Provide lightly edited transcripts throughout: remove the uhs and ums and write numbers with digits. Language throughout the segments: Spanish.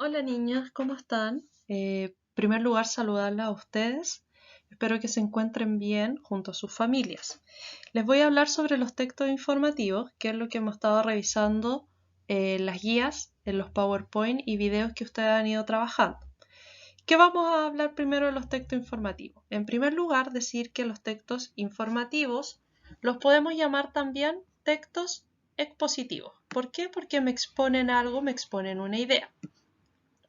Hola niñas, ¿cómo están? En primer lugar, saludarlas a ustedes. Espero que se encuentren bien junto a sus familias. Les voy a hablar sobre los textos informativos, que es lo que hemos estado revisando en las guías, en los PowerPoint y videos que ustedes han ido trabajando. ¿Qué vamos a hablar primero de los textos informativos? En primer lugar, decir que los textos informativos los podemos llamar también textos expositivos. ¿Por qué? Porque me exponen algo, me exponen una idea.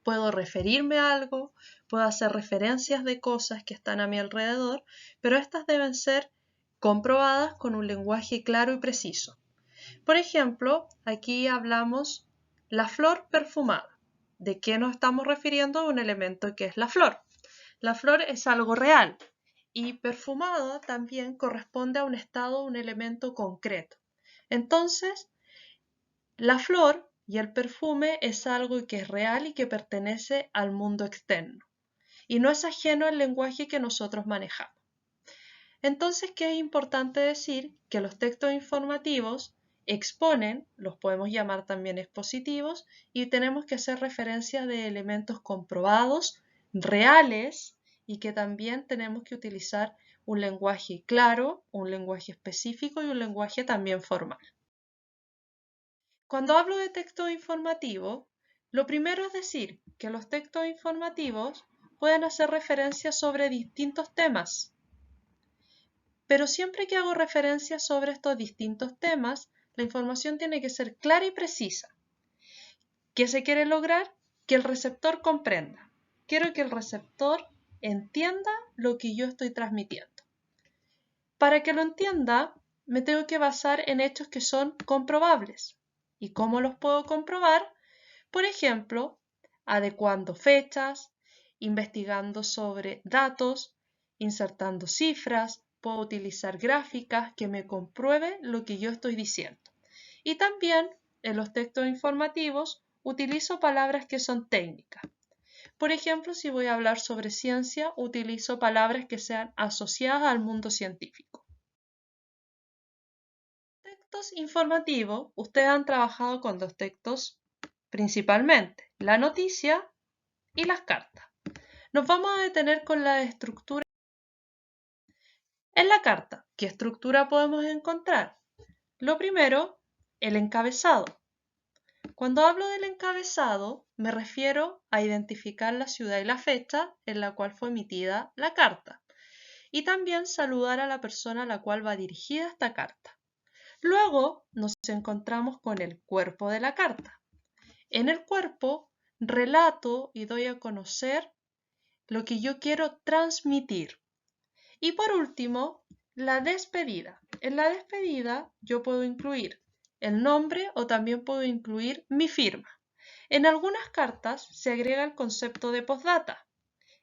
Puedo referirme a algo, puedo hacer referencias de cosas que están a mi alrededor, pero estas deben ser comprobadas con un lenguaje claro y preciso. Por ejemplo, aquí hablamos la flor perfumada. ¿De qué nos estamos refiriendo? A un elemento que es la flor. La flor es algo real y perfumada también corresponde a un estado, un elemento concreto. Entonces, la flor y el perfume es algo que es real y que pertenece al mundo externo y no es ajeno al lenguaje que nosotros manejamos. Entonces, ¿qué es importante decir? Que los textos informativos exponen, los podemos llamar también expositivos, y tenemos que hacer referencia de elementos comprobados, reales, y que también tenemos que utilizar un lenguaje claro, un lenguaje específico y un lenguaje también formal. Cuando hablo de texto informativo, lo primero es decir que los textos informativos pueden hacer referencia sobre distintos temas, pero siempre que hago referencia sobre estos distintos temas, la información tiene que ser clara y precisa. ¿Qué se quiere lograr? Que el receptor comprenda. Quiero que el receptor entienda lo que yo estoy transmitiendo. Para que lo entienda, me tengo que basar en hechos que son comprobables. ¿Y cómo los puedo comprobar? Por ejemplo, adecuando fechas, investigando sobre datos, insertando cifras, puedo utilizar gráficas que me comprueben lo que yo estoy diciendo. Y también en los textos informativos utilizo palabras que son técnicas. Por ejemplo, si voy a hablar sobre ciencia, utilizo palabras que sean asociadas al mundo científico. Textos informativos, ustedes han trabajado con dos textos principalmente, la noticia y las cartas. Nos vamos a detener con la estructura. En la carta, ¿qué estructura podemos encontrar? Lo primero, el encabezado. Cuando hablo del encabezado, me refiero a identificar la ciudad y la fecha en la cual fue emitida la carta y también saludar a la persona a la cual va dirigida esta carta. Luego nos encontramos con el cuerpo de la carta. En el cuerpo relato y doy a conocer lo que yo quiero transmitir. Y por último, la despedida. En la despedida yo puedo incluir el nombre o también puedo incluir mi firma. En algunas cartas se agrega el concepto de postdata.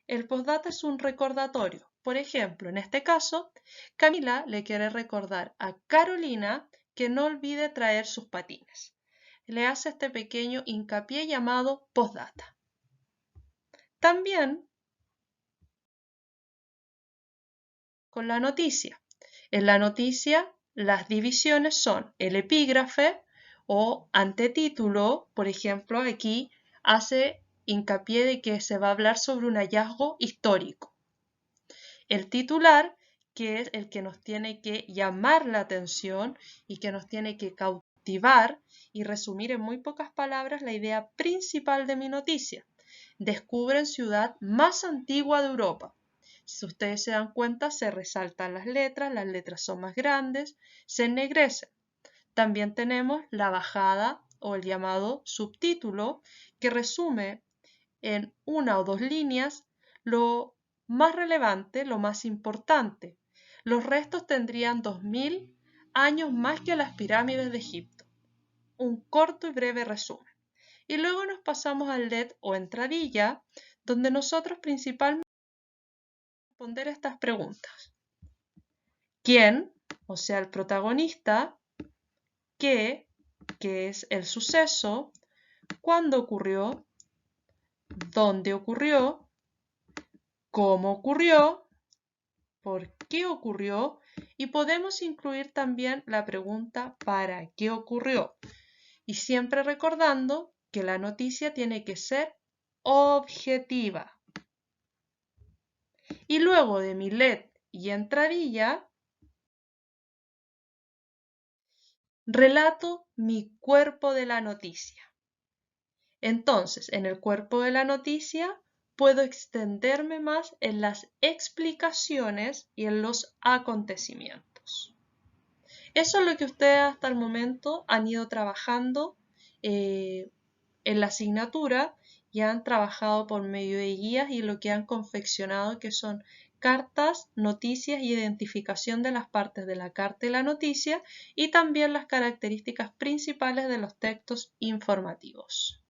El postdata es un recordatorio. Por ejemplo, en este caso, Camila le quiere recordar a Carolina que no olvide traer sus patines. Le hace este pequeño hincapié llamado postdata. También con la noticia. En la noticia, las divisiones son el epígrafe o antetítulo. Por ejemplo, aquí hace hincapié de que se va a hablar sobre un hallazgo histórico. El titular, que es el que nos tiene que llamar la atención y que nos tiene que cautivar y resumir en muy pocas palabras la idea principal de mi noticia. Descubren ciudad más antigua de Europa. Si ustedes se dan cuenta, se resaltan las letras son más grandes, se ennegrecen. También tenemos la bajada o el llamado subtítulo, que resume en una o dos líneas lo más relevante, lo más importante. Los restos tendrían 2000 años más que las pirámides de Egipto. Un corto y breve resumen. Y luego nos pasamos al LED o entradilla, donde nosotros principalmente responder estas preguntas. ¿Quién? O sea, el protagonista. ¿Qué? ¿Qué es el suceso? ¿Cuándo ocurrió? ¿Dónde ocurrió? ¿Cómo ocurrió? ¿Por qué ocurrió? Y podemos incluir también la pregunta ¿para qué ocurrió? Y siempre recordando que la noticia tiene que ser objetiva. Y luego de mi LED y entradilla, relato mi cuerpo de la noticia. Entonces, en el cuerpo de la noticia, puedo extenderme más en las explicaciones y en los acontecimientos. Eso es lo que ustedes hasta el momento han ido trabajando en la asignatura y han trabajado por medio de guías y lo que han confeccionado que son cartas, noticias y identificación de las partes de la carta y la noticia y también las características principales de los textos informativos.